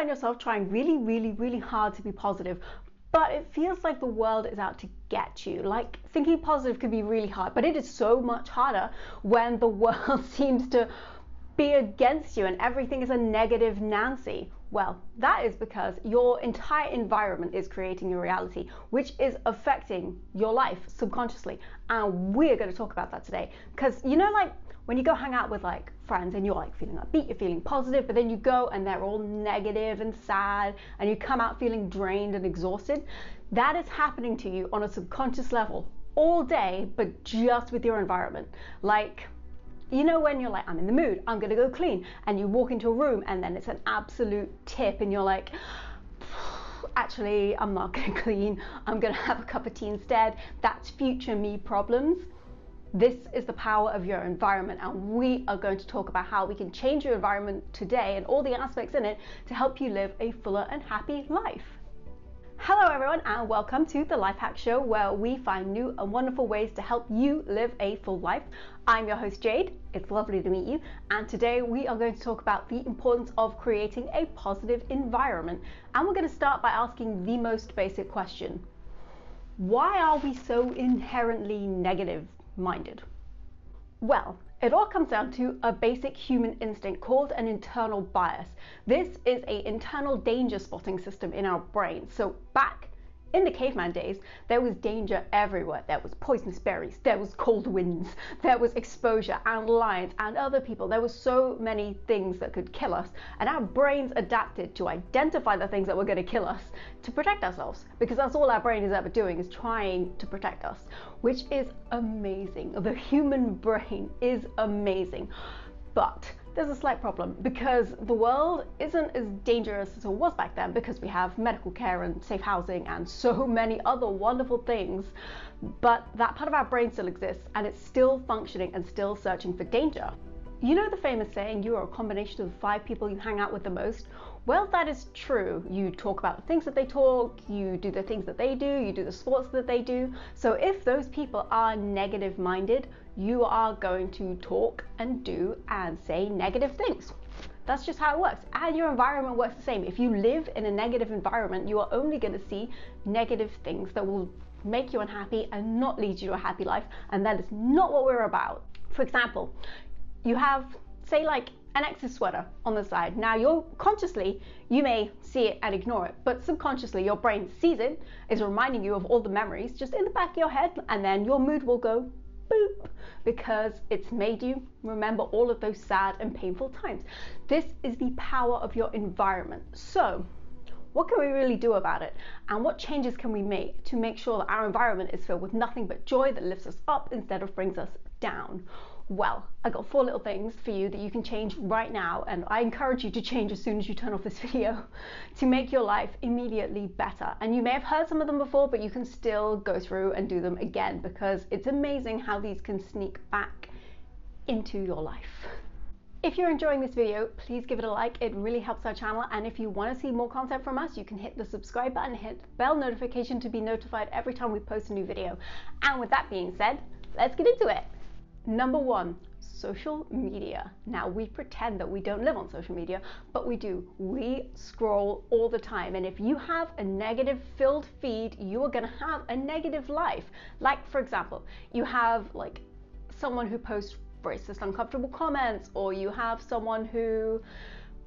find yourself trying really hard to be positive, but it feels like the world is out to get you. Like, thinking positive can be really hard, but it is so much harder when the world seems to be against you and everything is a negative Nancy. Well, that is because your entire environment is creating your reality, which is affecting your life subconsciously. And we're going to talk about that today. Because, you know, like when you go hang out with like friends and you're like feeling upbeat, you're feeling positive, but then you go and they're all negative and sad and you come out feeling drained and exhausted. That is happening to you on a subconscious level all day, but just with your environment. Like, you know, when you're like, I'm in the mood, I'm gonna go clean, and you walk into a room and then it's an absolute tip and you're like, actually, I'm not gonna clean, I'm gonna have a cup of tea instead. That's future me problems. This is the power of your environment, and we are going to talk about how we can change your environment today and all the aspects in it to help you live a fuller and happy life. Hello everyone, and welcome to the Lifehack Show, where we find new and wonderful ways to help you live a full life. I'm your host Jade, it's lovely to meet you, and today we are going to talk about the importance of creating a positive environment. And we're going to start by asking the most basic question. Why are we so inherently negative minded? Well, it all comes down to a basic human instinct called an internal bias. This is an internal danger spotting system in our brain. So back in the caveman days, there was danger everywhere. There was poisonous berries, there was cold winds, there was exposure and lions and other people. There were so many things that could kill us, and our brains adapted to identify the things that were going to kill us to protect ourselves, because that's all our brain is ever doing, is trying to protect us, which is amazing. The human brain is amazing. But there's a slight problem, because the world isn't as dangerous as it was back then, because we have medical care and safe housing and so many other wonderful things. But that part of our brain still exists, and it's still functioning and still searching for danger. You know the famous saying, you are a combination of the 5 people you hang out with the most? Well, that is true. You talk about the things that they talk, you do the things that they do, you do the sports that they do. So if those people are negative minded, you are going to talk and do and say negative things. That's just how it works. And your environment works the same. If you live in a negative environment, you are only going to see negative things that will make you unhappy and not lead you to a happy life. And that is not what we're about. For example, you have, say, like an ex's sweater on the side. Now you're consciously, you may see it and ignore it, but subconsciously your brain sees it, is reminding you of all the memories just in the back of your head, and then your mood will go boop, because it's made you remember all of those sad and painful times. This is the power of your environment. So what can we really do about it? And what changes can we make to make sure that our environment is filled with nothing but joy that lifts us up instead of brings us down? Well, I got 4 little things for you that you can change right now, and I encourage you to change as soon as you turn off this video to make your life immediately better. And you may have heard some of them before, but you can still go through and do them again, because it's amazing how these can sneak back into your life. If you're enjoying this video, please give it a like. It really helps our channel. And if you want to see more content from us, you can hit the subscribe button, hit the bell notification to be notified every time we post a new video. And with that being said, let's get into it. Number 1, social media. Now, we pretend that we don't live on social media, but we do. We scroll all the time, and if you have a negative filled feed, you are going to have a negative life. Like, for example, you have like someone who posts racist, uncomfortable comments, or you have someone who,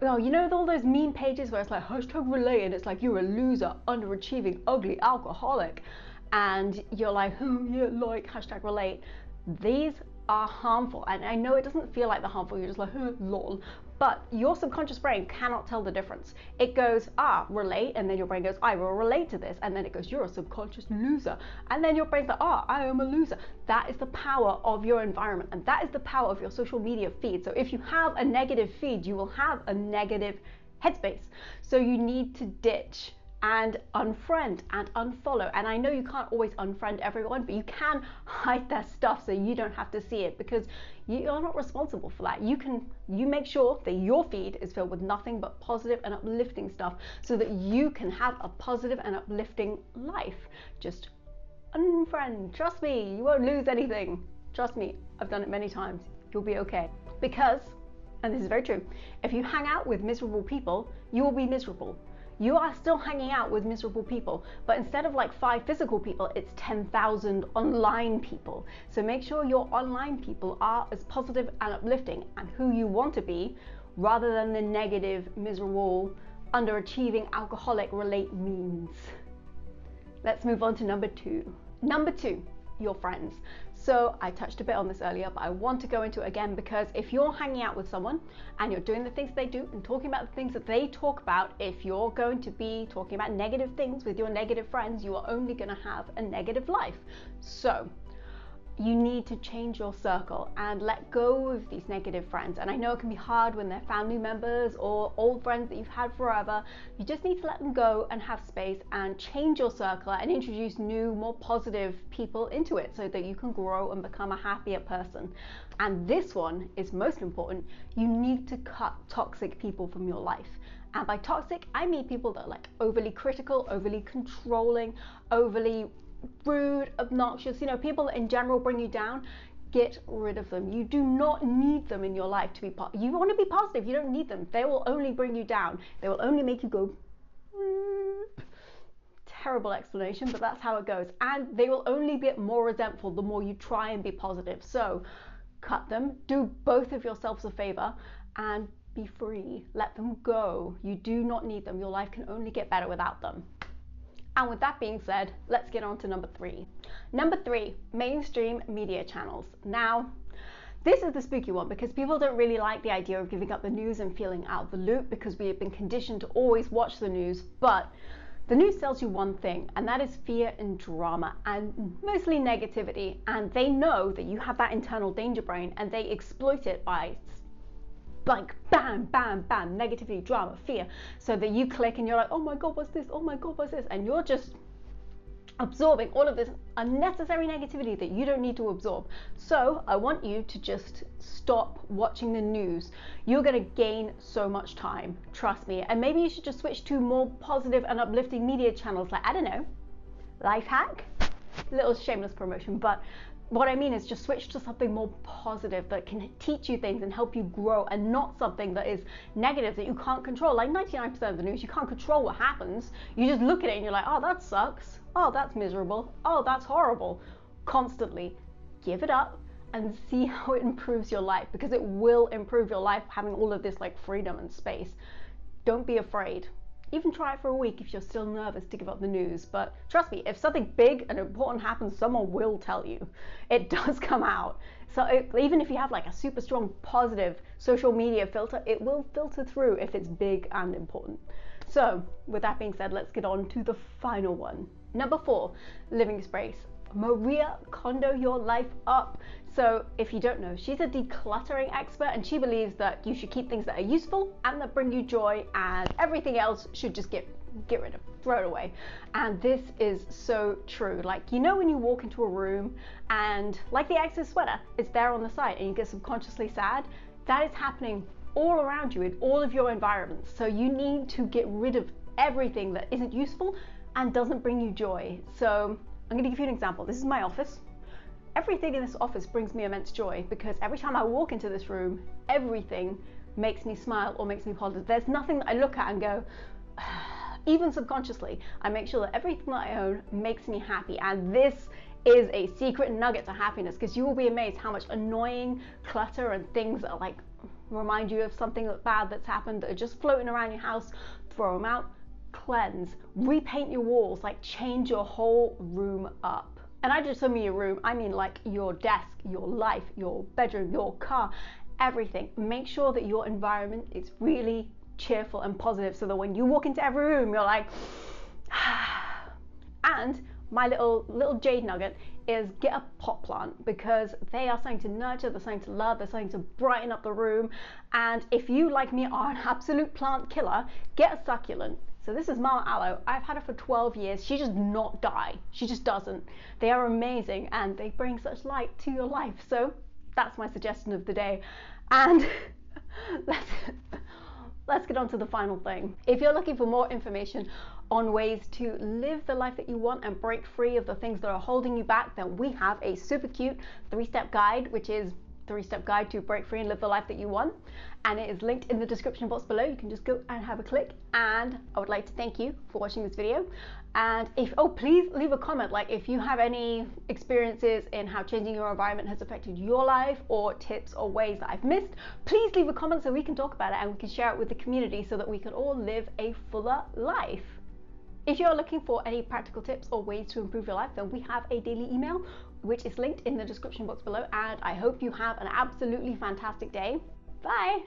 well, you know, all those meme pages where it's like #relate, and it's like you're a loser, underachieving, ugly alcoholic, and you're like, oh yeah, like #relate. These are harmful, and I know it doesn't feel like they're harmful, you're just like, lol, but your subconscious brain cannot tell the difference. It goes, relate, and then your brain goes, I will relate to this, and then it goes, you're a subconscious loser, and then your brain's like, I am a loser. That is the power of your environment, and that is the power of your social media feed. So if you have a negative feed, you will have a negative headspace. So you need to ditch and unfriend and unfollow. And I know you can't always unfriend everyone, but you can hide their stuff so you don't have to see it, because you're not responsible for that. You make sure that your feed is filled with nothing but positive and uplifting stuff, so that you can have a positive and uplifting life. Just unfriend. Trust me, you won't lose anything. Trust me, I've done it many times. You'll be okay. Because and this is very true, if you hang out with miserable people, you will be miserable. You are still hanging out with miserable people, but instead of like 5 physical people, it's 10,000 online people. So make sure your online people are as positive and uplifting and who you want to be, rather than the negative, miserable, underachieving alcoholic relate means. Let's move on to number 2. Number 2, your friends. So I touched a bit on this earlier, but I want to go into it again, because if you're hanging out with someone and you're doing the things they do and talking about the things that they talk about, if you're going to be talking about negative things with your negative friends, you are only going to have a negative life. So you need to change your circle and let go of these negative friends. And I know it can be hard when they're family members or old friends that you've had forever. You just need to let them go and have space and change your circle and introduce new, more positive people into it so that you can grow and become a happier person. And this one is most important. You need to cut toxic people from your life. And by toxic, I mean people that are like overly critical, overly controlling, overly rude, obnoxious, people that in general bring you down. Get rid of them. You do not need them in your life to be you want to be positive. You don't need them. They will only bring you down. They will only make you go terrible explanation, but that's how it goes. And they will only get more resentful the more you try and be positive. So cut them. Do both of yourselves a favor and be free. Let them go. You do not need them. Your life can only get better without them. And with that being said, let's get on to number 3. Number 3, mainstream media channels. Now, this is the spooky one, because people don't really like the idea of giving up the news and feeling out of the loop, because we have been conditioned to always watch the news. But the news tells you one thing, and that is fear and drama and mostly negativity. And they know that you have that internal danger brain, and they exploit it by like bam, bam, bam, negativity, drama, fear, so that you click and you're like, oh my God, what's this? Oh my God, what's this? And you're just absorbing all of this unnecessary negativity that you don't need to absorb. So I want you to just stop watching the news. You're going to gain so much time, trust me. And maybe you should just switch to more positive and uplifting media channels, like, I don't know, Lifehack, little shameless promotion, but what I mean is just switch to something more positive that can teach you things and help you grow, and not something that is negative that you can't control. Like 99% of the news, you can't control what happens. You just look at it and you're like, oh, that sucks. Oh, that's miserable. Oh, that's horrible. Constantly give it up and see how it improves your life, because it will improve your life having all of this like freedom and space. Don't be afraid. Even try it for a week if you're still nervous to give up the news. But trust me, if something big and important happens, someone will tell you. It does come out. So even if you have like a super strong positive social media filter, it will filter through if it's big and important. So with that being said, let's get on to the final one. Number 4, living space. Maria Kondo your life up. So if you don't know, she's a decluttering expert, and she believes that you should keep things that are useful and that bring you joy, and everything else should just get rid of, throw it away. And this is so true. Like, when you walk into a room and like the ex's sweater, it's there on the side and you get subconsciously sad, that is happening all around you in all of your environments. So you need to get rid of everything that isn't useful and doesn't bring you joy. So I'm going to give you an example. This is my office. Everything in this office brings me immense joy, because every time I walk into this room, everything makes me smile or makes me positive. There's nothing that I look at and go, even subconsciously, I make sure that everything that I own makes me happy. And this is a secret nugget to happiness, because you will be amazed how much annoying clutter and things that like remind you of something bad that's happened that are just floating around your house, throw them out. Cleanse, repaint your walls, like change your whole room up. And I just mean your room, I mean like your desk, your life, your bedroom, your car, everything. Make sure that your environment is really cheerful and positive, so that when you walk into every room, you're like, and my little Jade nugget is get a pot plant, because they are starting to nurture, they're starting to love, they're starting to brighten up the room. And if you, like me, are an absolute plant killer, get a succulent. So this is Mama Aloe. I've had her for 12 years. She does not die. She just doesn't. They are amazing and they bring such light to your life. So that's my suggestion of the day. And let's get on to the final thing. If you're looking for more information on ways to live the life that you want and break free of the things that are holding you back, then we have a super cute 3-step guide, which is 3-step guide to break free and live the life that you want, and it is linked in the description box below. You can just go and have a click. And I would like to thank you for watching this video. And please leave a comment, like if you have any experiences in how changing your environment has affected your life, or tips or ways that I've missed. Please leave a comment so we can talk about it and we can share it with the community so that we can all live a fuller life. If you're looking for any practical tips or ways to improve your life, then we have a daily email which is linked in the description box below, and I hope you have an absolutely fantastic day. Bye!